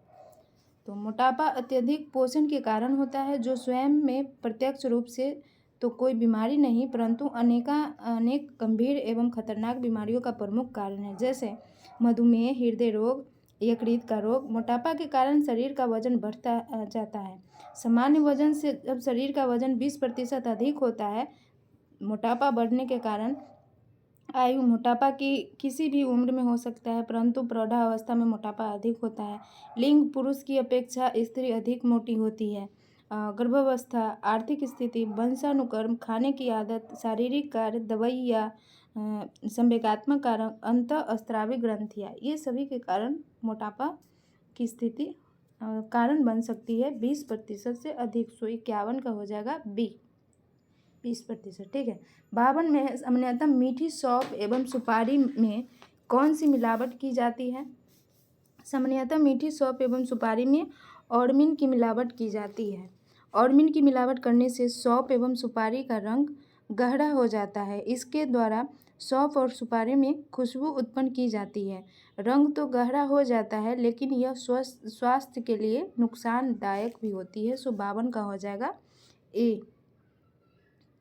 तो मोटापा अत्यधिक पोषण के कारण होता है, जो स्वयं में प्रत्यक्ष रूप से तो कोई बीमारी नहीं, परंतु अनेक गंभीर एवं खतरनाक बीमारियों का प्रमुख कारण है, जैसे मधुमेह, हृदय रोग, यकृत का रोग। मोटापा के कारण शरीर का वजन बढ़ता जाता है। सामान्य वजन से जब शरीर का वजन 20% अधिक होता है, मोटापा बढ़ने के कारण आयु मोटापा की किसी भी उम्र में हो सकता है, परंतु प्रौढ़ावस्था में मोटापा अधिक होता है। लिंग पुरुष की अपेक्षा स्त्री अधिक मोटी होती है। गर्भावस्था, आर्थिक स्थिति, वंशानुक्रम, खाने की आदत, शारीरिक कार्य, दवाई या संवेगात्मक कारक, अंतःस्रावी ग्रंथियाँ, ये सभी के कारण मोटापा की स्थिति कारण बन सकती है 20% से अधिक। 151 का हो जाएगा बी, 20%। ठीक है। 52 में सामान्यतः मीठी सौंफ एवं सुपारी में कौन सी मिलावट की जाती है? सामान्यतः मीठी सौंफ एवं सुपारी में ऑर्मिन की मिलावट की जाती है। ऑर्मिन की मिलावट करने से सौंफ एवं सुपारी का रंग गहरा हो जाता है। इसके द्वारा सौंफ और सुपारी में खुशबू उत्पन्न की जाती है। रंग तो गहरा हो जाता है, लेकिन यह स्वास्थ्य के लिए नुकसानदायक भी होती है। 52 का हो जाएगा ए।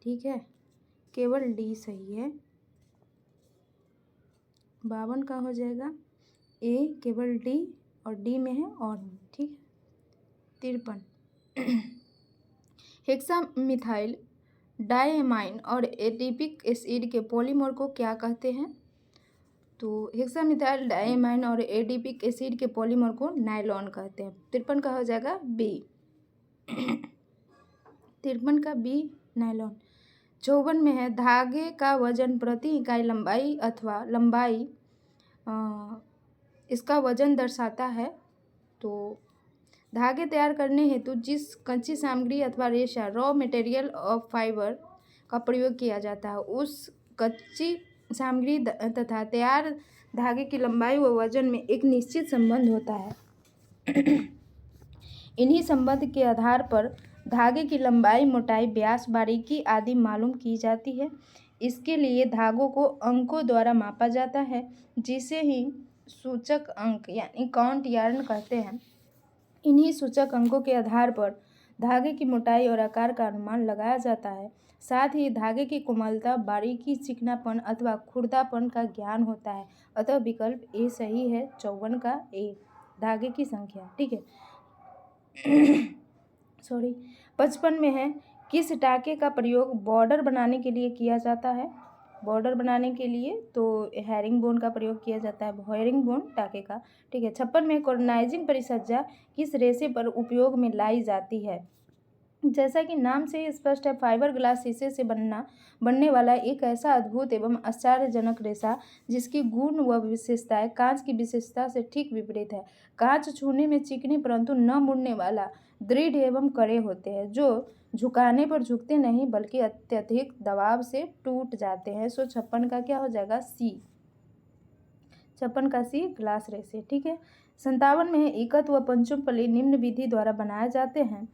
ठीक है, केवल डी सही है। 52 का हो जाएगा ए, केवल डी, और डी में है और। ठीक है। 53 हेक्सामिथाइल डायमाइन और एडिपिक एसिड के पॉलीमर को क्या कहते हैं? तो हेक्सामिथाइल डायमाइन और एडिपिक एसिड के पॉलीमर को नायलॉन कहते हैं। 53 का हो जाएगा बी। 53 का बी, नायलॉन। 54 में है धागे का वजन प्रति इकाई लंबाई अथवा लंबाई इसका वजन दर्शाता है। तो धागे तैयार करने हेतु जिस कच्ची सामग्री अथवा रेशा, रॉ मटेरियल ऑफ फाइबर का प्रयोग किया जाता है, उस कच्ची सामग्री तथा तैयार धागे की लंबाई व वजन में एक निश्चित संबंध होता है। इन्हीं संबंध के आधार पर धागे की लंबाई, मोटाई, व्यास, बारीकी आदि मालूम की जाती है। इसके लिए धागों को अंकों द्वारा मापा जाता है, जिसे ही सूचक अंक यानी काउंट यार्न कहते हैं। इन्हीं सूचक अंकों के आधार पर धागे की मोटाई और आकार का अनुमान लगाया जाता है। साथ ही धागे की कोमलता, बारीकी, चिकनापन अथवा खुरदापन का ज्ञान होता है। अतः विकल्प ए सही है। 54 का ए, धागे की संख्या। ठीक है। 55 में है किस टाँके का प्रयोग बॉर्डर बनाने के लिए किया जाता है? बॉर्डर बनाने के लिए तो हेरिंग बोन का प्रयोग किया जाता है, हेरिंग बोन टाँके का। ठीक है। 56 में कॉर्नाइजिंग परिसज्जा किस रेशे पर उपयोग में लाई जाती है? जैसा कि नाम से ही स्पष्ट है, फाइबर ग्लास शीशे से बनने वाला एक ऐसा अद्भुत एवं आश्चर्यजनक रेशा जिसकी गुण व विशेषताएं कांच की विशेषता से ठीक विपरीत है। कांच छूने में चिकनी परंतु न मुड़ने वाला, दृढ़ एवं कड़े होते हैं, जो झुकाने पर झुकते नहीं बल्कि अत्यधिक दबाव से टूट जाते हैं। 56 का क्या हो जाएगा? सी। 56 का सी, ग्लास रेशे। ठीक है। 57 में इकत व पंचमपल्ली निम्न विधि द्वारा बनाए जाते हैं।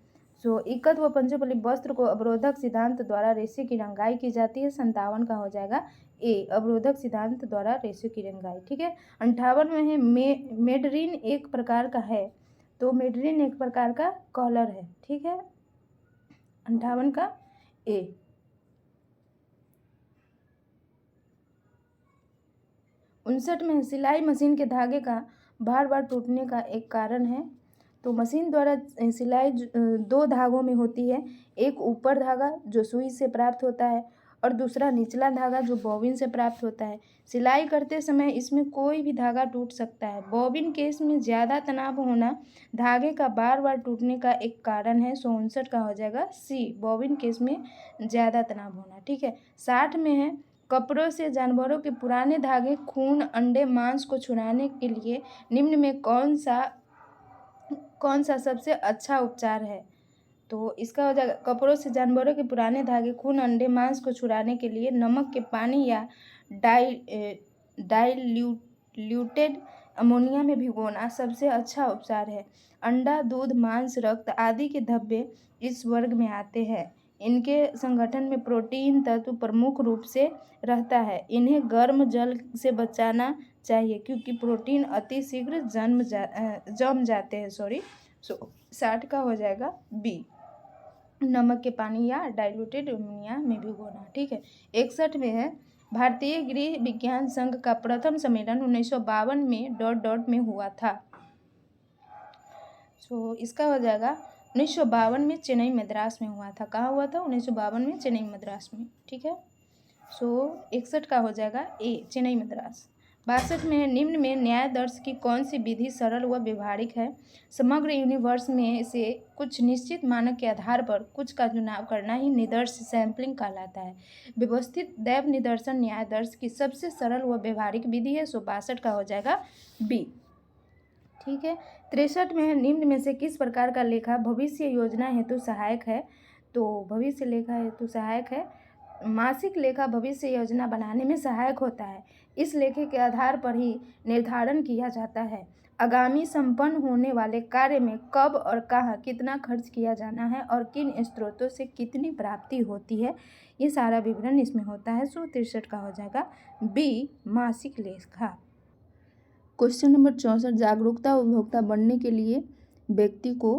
इकत व पंचमपल्ली वस्त्र को अवरोधक सिद्धांत द्वारा रेशे की रंगाई की जाती है। 57 का हो जाएगा ए, अवरोधक सिद्धांत द्वारा रेशे की रंगाई। ठीक है। 58 में है मेडरीन एक प्रकार का है, तो मेडरीन एक प्रकार का कॉलर है। ठीक है। 58 का ए। 59 में सिलाई मशीन के धागे का बार बार टूटने का एक कारण है। तो मशीन द्वारा सिलाई दो धागों में होती है, एक ऊपर धागा जो सुई से प्राप्त होता है और दूसरा निचला धागा जो बॉबिन से प्राप्त होता है। सिलाई करते समय इसमें कोई भी धागा टूट सकता है। बॉबिन केस में ज़्यादा तनाव होना धागे का बार बार टूटने का एक कारण है। 59 का हो जाएगा सी, बॉबिन केस में ज़्यादा तनाव होना। ठीक है। 60 में है कपड़ों से जानवरों के पुराने धागे, खून, अंडे, मांस को छुड़ाने के लिए निम्न में कौन सा सबसे अच्छा उपचार है? तो इसका हो जाएगा कपड़ों से जानवरों के पुराने धागे, खून, अंडे, मांस को छुड़ाने के लिए नमक के पानी या डाइल्यूटेड अमोनिया में भिगोना सबसे अच्छा उपचार है। अंडा, दूध, मांस, रक्त आदि के धब्बे इस वर्ग में आते हैं। इनके संगठन में प्रोटीन तत्व प्रमुख रूप से रहता है। इन्हें गर्म जल से बचाना चाहिए क्योंकि प्रोटीन अति शीघ्र जम जाते हैं। 60 का हो जाएगा बी, नमक के पानी या डाइल्यूटेड अमोनिया में भिगोना। ठीक है। 61 में है, भारतीय गृह विज्ञान संघ का प्रथम सम्मेलन 1952 में ... में हुआ था। इसका हो जाएगा 1952 में चेन्नई मद्रास में हुआ था। कहाँ हुआ था? 1952 में चेन्नई मद्रास में। ठीक है। 61 का हो जाएगा ए, चेन्नई मद्रास। 62 में निम्न में न्याय दर्श की कौन सी विधि सरल व व्यवहारिक है? समग्र यूनिवर्स में से कुछ निश्चित मानक के आधार पर कुछ का चुनाव करना ही निदर्श सैंपलिंग कहलाता है। व्यवस्थित दैव निदर्शन न्याय दर्श की सबसे सरल व व्यवहारिक विधि है। 62 का हो जाएगा बी। ठीक है। 63 में है, निम्न में से किस प्रकार का लेखा भविष्य योजना हेतु सहायक है? तो भविष्य लेखा हेतु सहायक है, मासिक लेखा भविष्य योजना बनाने में सहायक होता है। इस लेखे के आधार पर ही निर्धारण किया जाता है आगामी संपन्न होने वाले कार्य में कब और कहाँ कितना खर्च किया जाना है और किन स्रोतों से कितनी प्राप्ति होती है, ये सारा विवरण इसमें होता है। 63 का हो जाएगा बी, मासिक लेखा। क्वेश्चन नंबर 64, जागरूकता उपभोक्ता बनने के लिए व्यक्ति को,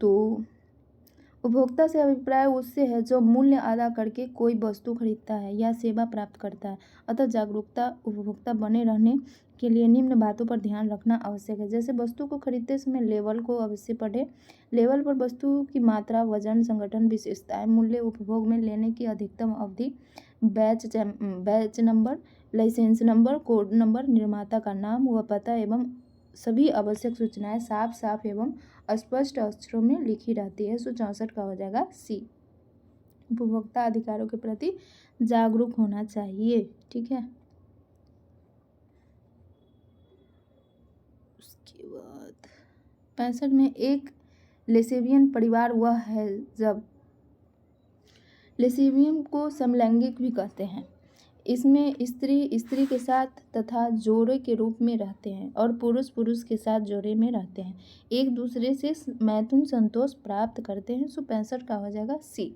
तो उपभोक्ता से अभिप्राय उससे है जो मूल्य अदा करके कोई वस्तु खरीदता है या सेवा प्राप्त करता है। अतः जागरूकता उपभोक्ता बने रहने के लिए निम्न बातों पर ध्यान रखना आवश्यक है। जैसे वस्तु को खरीदते समय लेबल को अवश्य पढ़ें। लेबल पर वस्तु की मात्रा, वजन, संगठन, विशेषताएं, मूल्य, उपभोग में लेने की अधिकतम अवधि, batch number, licence number, code number, निर्माता का नाम व पता एवं सभी आवश्यक सूचनाएं साफ साफ एवं स्पष्ट अक्षरों में लिखी रहती है। 64 का हो जाएगा सी, उपभोक्ता अधिकारों के प्रति जागरूक होना चाहिए। ठीक है। उसके बाद 65 में, एक लेसेबियन परिवार वह है जब, लेसेबियन को समलैंगिक भी कहते हैं। इसमें स्त्री स्त्री के साथ तथा जोड़े के रूप में रहते हैं और पुरुष पुरुष के साथ जोड़े में रहते हैं, एक दूसरे से मैथुन संतोष प्राप्त करते हैं। 65 का हो जाएगा सी।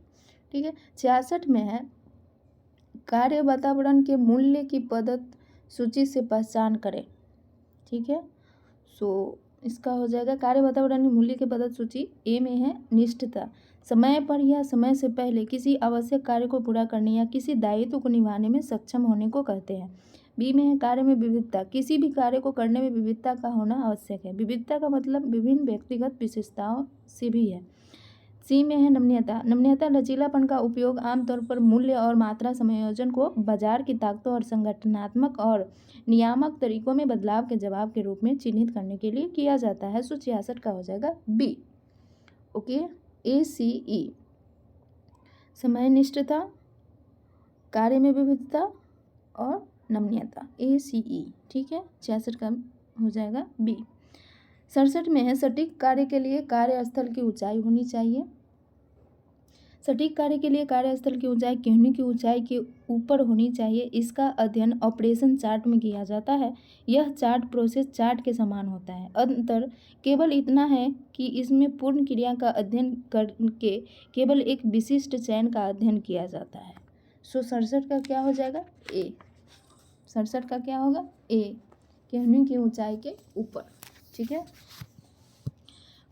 ठीक है। 66 में है, कार्य वातावरण के मूल्य की पद्धत सूची से पहचान करें। ठीक है। इसका हो जाएगा कार्य वातावरण के मूल्य के पद्धत सूची। ए में है निष्ठता, समय पर या समय से पहले किसी आवश्यक कार्य को पूरा करने या किसी दायित्व को निभाने में सक्षम होने को कहते हैं। बी में है कार्य में विविधता, किसी भी कार्य को करने में विविधता का होना आवश्यक है। विविधता का मतलब विभिन्न व्यक्तिगत विशेषताओं से भी है। सी में है नमनीयता, नमनीयता लचीलापन का उपयोग आमतौर पर मूल्य और मात्रा समायोजन को बाजार की ताकतों और संगठनात्मक और नियामक तरीकों में बदलाव के जवाब के रूप में चिन्हित करने के लिए किया जाता है। 66 का हो जाएगा बी। ओके। ACE, समयनिष्ठता, कार्य में विविधता और नमनीयता, ACE। ठीक है। 66 का हो जाएगा बी। 67 में है, सटीक कार्य के लिए कार्यस्थल की ऊंचाई होनी चाहिए। सटीक कार्य के लिए कार्यस्थल की ऊंचाई केहनी की ऊंचाई के ऊपर होनी चाहिए। इसका अध्ययन ऑपरेशन चार्ट में किया जाता है। यह चार्ट प्रोसेस चार्ट के समान होता है। अंतर केवल इतना है कि इसमें पूर्ण क्रिया का अध्ययन करके केवल एक विशिष्ट चयन का अध्ययन किया जाता है। 67 का क्या हो जाएगा? ए। 67 का क्या होगा? ए, केहनी की ऊंचाई के ऊपर। ठीक है।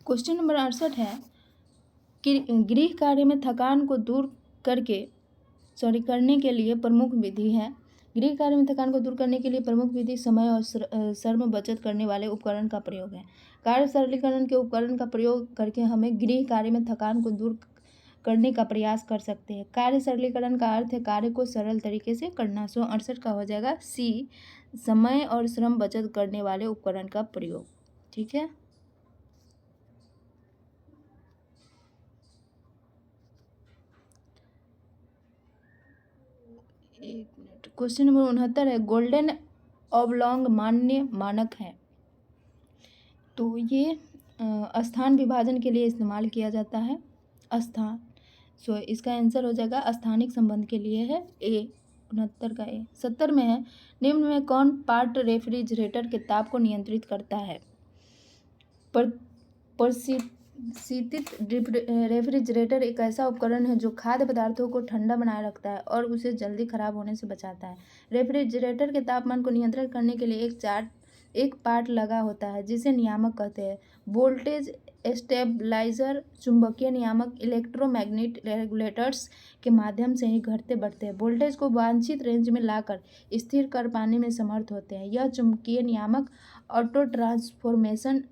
क्वेश्चन नंबर 68 है, गृह कार्य में थकान को दूर करने के लिए प्रमुख विधि है। गृह कार्य में थकान को दूर करने के लिए प्रमुख विधि समय और श्रम बचत करने वाले उपकरण का प्रयोग है। कार्य सरलीकरण के उपकरण का प्रयोग करके हमें गृह कार्य में थकान को दूर करने का प्रयास कर सकते हैं। कार्य सरलीकरण का अर्थ है कार्य को सरल तरीके से करना। 68 का हो जाएगा सी, समय और श्रम बचत करने वाले उपकरण का प्रयोग। ठीक है। एक मिनट। क्वेश्चन नंबर 69 है, गोल्डन ऑबलॉन्ग मान्य मानक है। तो ये स्थान विभाजन के लिए इस्तेमाल किया जाता है। स्थान, इसका आंसर हो जाएगा स्थानिक संबंध के लिए है ए, 69 का ए। 70 में है, निम्न में कौन पार्ट रेफ्रिजरेटर के ताप को नियंत्रित करता है? शीतित रेफ्रिजरेटर एक ऐसा उपकरण है जो खाद्य पदार्थों को ठंडा बनाए रखता है और उसे जल्दी खराब होने से बचाता है। रेफ्रिजरेटर के तापमान को नियंत्रित करने के लिए एक पार्ट लगा होता है जिसे नियामक कहते हैं। वोल्टेज स्टेबलाइजर चुंबकीय नियामक इलेक्ट्रोमैग्नेट रेगुलेटर्स के माध्यम से ही घटते बढ़ते हैं वोल्टेज को वांछित रेंज में लाकर स्थिर कर पाने में समर्थ होते हैं। यह चुंबकीय नियामक ऑटो ट्रांसफॉर्मेशन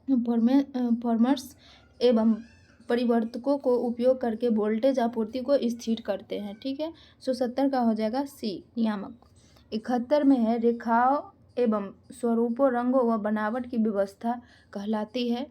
फॉर्मर्स एवं परिवर्तकों को उपयोग करके वोल्टेज आपूर्ति को स्थिर करते हैं। ठीक है, 170 का हो जाएगा सी नियामक। 71 में है रेखाओं एवं स्वरूपों रंगों व बनावट की व्यवस्था कहलाती है।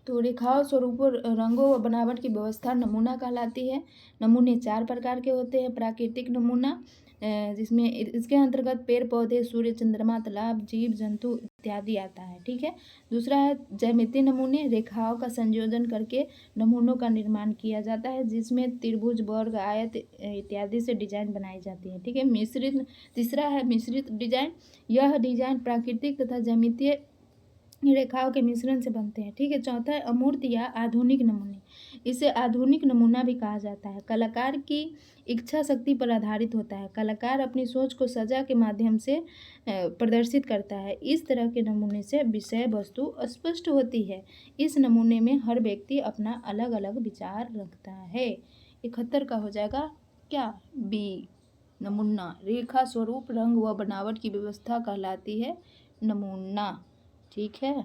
तो रेखाओं स्वरूपों रंगों व बनावट की व्यवस्था नमूना कहलाती है। नमूने 4 प्रकार के होते हैं। प्राकृतिक नमूना जिसमें इसके अंतर्गत पेड़ पौधे सूर्य चंद्रमा तालाब जीव जंतु इत्यादि आता है। ठीक है, दूसरा है ज्यामितीय नमूने। रेखाओं का संयोजन करके नमूनों का निर्माण किया जाता है जिसमें त्रिभुज वर्ग आयत इत्यादि से डिजाइन बनाई जाती है। ठीक है, तीसरा है मिश्रित डिजाइन। यह डिजाइन प्राकृतिक तथा ज्यामितीय रेखाओं के मिश्रण से बनते हैं। ठीक है, चौथा है अमूर्त या आधुनिक नमूने। इसे आधुनिक नमूना भी कहा जाता है। कलाकार की इच्छा शक्ति पर आधारित होता है। कलाकार अपनी सोच को सजा के माध्यम से प्रदर्शित करता है। इस तरह के नमूने से विषय वस्तु स्पष्ट होती है। इस नमूने में हर व्यक्ति अपना अलग अलग विचार रखता है। 71 का हो जाएगा क्या बी नमूना। रेखा स्वरूप रंग व बनावट की व्यवस्था कहलाती है नमूना। ठीक है,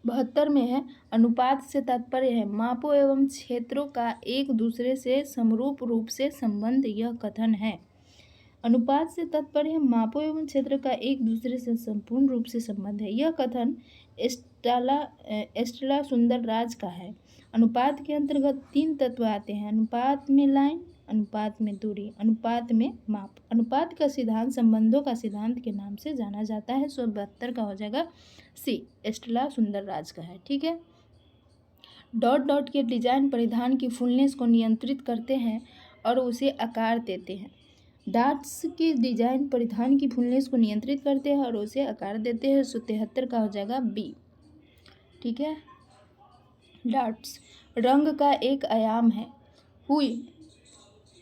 72 में है अनुपात से तात्पर्य है मापों एवं क्षेत्रों का एक दूसरे से समरूप रूप से संबंध। यह कथन है। अनुपात से तात्पर्य है मापों एवं क्षेत्र का एक दूसरे से संपूर्ण रूप से संबंध है। यह कथन एस्टेला सुंदरराज का है। अनुपात के अंतर्गत 3 तत्व आते हैं। अनुपात में लाइन, अनुपात में दूरी, अनुपात में माप। अनुपात का सिद्धांत संबंधों का सिद्धांत के नाम से जाना जाता है। 172 का हो जाएगा सी एस्टेला सुंदरराज का है। ठीक है, डॉट डॉट के डिजाइन परिधान की फुलनेस को नियंत्रित करते हैं और उसे आकार देते हैं। डॉट्स की डिजाइन परिधान की फुलनेस को नियंत्रित करते हैं और उसे आकार देते हैं। 173 का हो जाएगा बी। ठीक है, डॉट्स रंग का एक आयाम है। हुई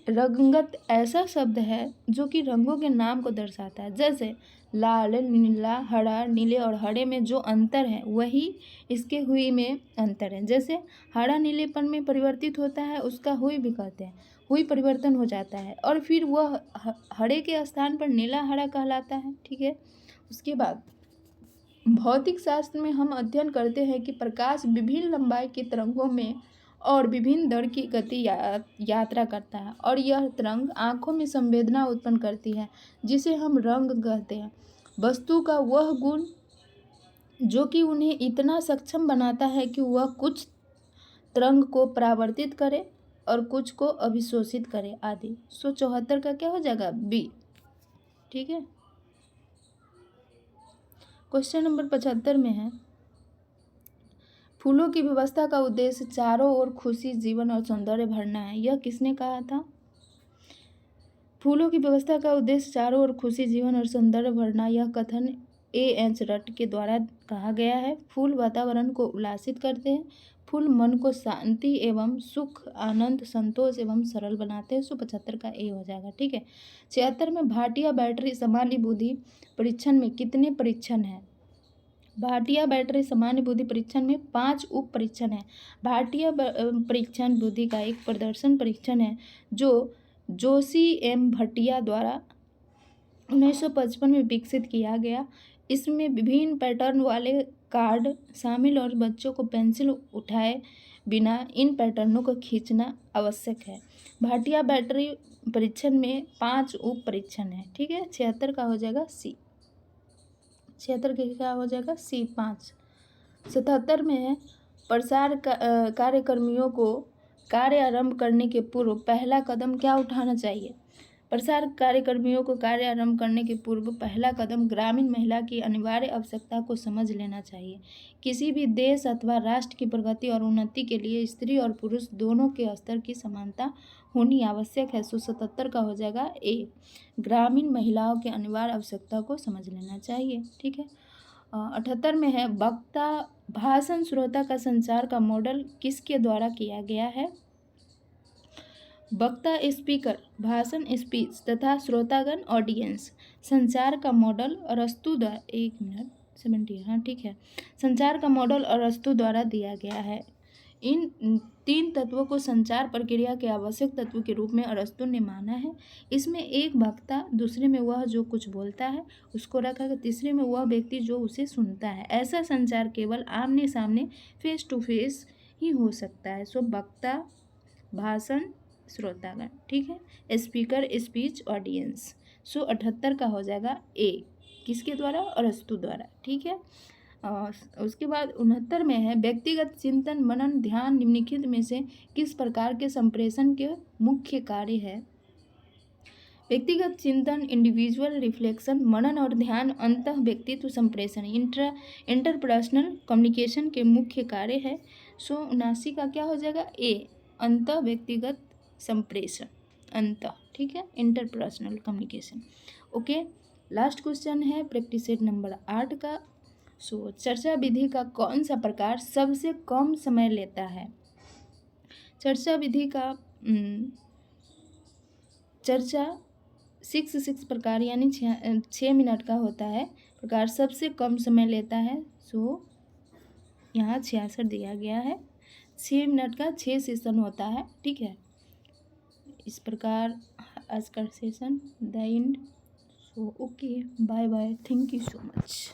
रंगत ऐसा शब्द है जो कि रंगों के नाम को दर्शाता है। जैसे लाल, नीला, हरा, नीले और हरे में जो अंतर है वही इसके हुई में अंतर है। जैसे हरा नीलेपन में परिवर्तित होता है उसका हुई भी कहते हैं। हुई परिवर्तन हो जाता है और फिर वह हरे के स्थान पर नीला हरा कहलाता है। ठीक है, उसके बाद भौतिक शास्त्र में हम अध्ययन करते हैं कि प्रकाश विभिन्न लंबाई के तरंगों में और विभिन्न दर की गति यात्रा करता है और यह तरंग आँखों में संवेदना उत्पन्न करती है जिसे हम रंग कहते हैं। वस्तु का वह गुण जो कि उन्हें इतना सक्षम बनाता है कि वह कुछ तरंग को परावर्तित करे और कुछ को अभिशोषित करे आदि। 174 का क्या हो जाएगा बी। ठीक है, क्वेश्चन नंबर 75 में है फूलों की व्यवस्था का उद्देश्य चारों ओर खुशी जीवन और सौंदर्य भरना है। यह किसने कहा था? फूलों की व्यवस्था का उद्देश्य चारों ओर खुशी जीवन और सौंदर्य भरना। यह कथन A.H. रट के द्वारा कहा गया है। फूल वातावरण को उल्लासित करते हैं। फूल मन को शांति एवं सुख आनंद संतोष एवं सरल बनाते हैं। 175 का ए हो जाएगा। ठीक है, 76 में भाटिया बैटरी सामान्य बुद्धि परीक्षण में कितने परीक्षण हैं? भाटिया बैटरी सामान्य बुद्धि परीक्षण में 5 उप परीक्षण है। भाटिया परीक्षण बुद्धि का एक प्रदर्शन परीक्षण है जो जोशी एम भटिया द्वारा 1955 में विकसित किया गया। इसमें विभिन्न पैटर्न वाले कार्ड शामिल और बच्चों को पेंसिल उठाए बिना इन पैटर्नों को खींचना आवश्यक है। भाटिया बैटरी परीक्षण में 5 उप परीक्षण है। ठीक है, 76 का हो जाएगा सी। 76 के क्या हो जाएगा सी 5। 77 में है प्रसार कार्यकर्मियों को कार्य आरंभ करने के पूर्व पहला कदम क्या उठाना चाहिए? प्रसार कार्यकर्मियों को कार्य आरंभ करने के पूर्व पहला कदम ग्रामीण महिला की अनिवार्य आवश्यकता को समझ लेना चाहिए। किसी भी देश अथवा राष्ट्र की प्रगति और उन्नति के लिए स्त्री और पुरुष दोनों के स्तर की समानता होनी आवश्यक है। 177 का हो जाएगा ए। ग्रामीण महिलाओं की अनिवार्य आवश्यकता को समझ लेना चाहिए। ठीक है, 78 में है वक्ता भाषण श्रोता का संचार का मॉडल किसके द्वारा किया गया है। वक्ता स्पीकर, भाषण स्पीच तथा श्रोतागण ऑडियंस। संचार का मॉडल अरस्तु द्वारा 1 मिनट 70 हाँ ठीक है, संचार का मॉडल अरस्तु द्वारा दिया गया है। इन 3 तत्वों को संचार प्रक्रिया के आवश्यक तत्व के रूप में अरस्तु ने माना है। इसमें एक वक्ता, दूसरे में वह जो कुछ बोलता है उसको रखा गया, तीसरे में वह व्यक्ति जो उसे सुनता है। ऐसा संचार केवल आमने सामने फेस टू फेस ही हो सकता है। सो वक्ता, भाषण, श्रोतागण, ठीक है, स्पीकर, स्पीच, ऑडियंस। सो 78 का हो जाएगा ए, किसके द्वारा, अरस्तु द्वारा, ठीक है। उसके बाद 69 में है व्यक्तिगत चिंतन मनन ध्यान निम्नलिखित में से किस प्रकार के संप्रेषण के मुख्य कार्य है। व्यक्तिगत चिंतन, इंडिविजुअल रिफ्लेक्शन, मनन और ध्यान अंतः व्यक्तित्व संप्रेषण, इंटरपर्सनल कम्युनिकेशन के मुख्य कार्य है। सो 79 का क्या हो जाएगा, ए, अंतः व्यक्तिगत संप्रेषण, अंतः, ठीक है, interpersonal communication. Okay, last question है प्रैक्टिस सेट नंबर 8 का। सो चर्चा विधि का कौन सा प्रकार सबसे कम समय लेता है। चर्चा विधि का चर्चा 6 प्रकार यानी 6 मिनट का होता है, प्रकार सबसे कम समय लेता है। सो यहाँ 66 दिया गया है, 6 मिनट का 6 सेशन होता है, ठीक है। इस प्रकार आज का session the end. So okay, bye bye, thank you so much.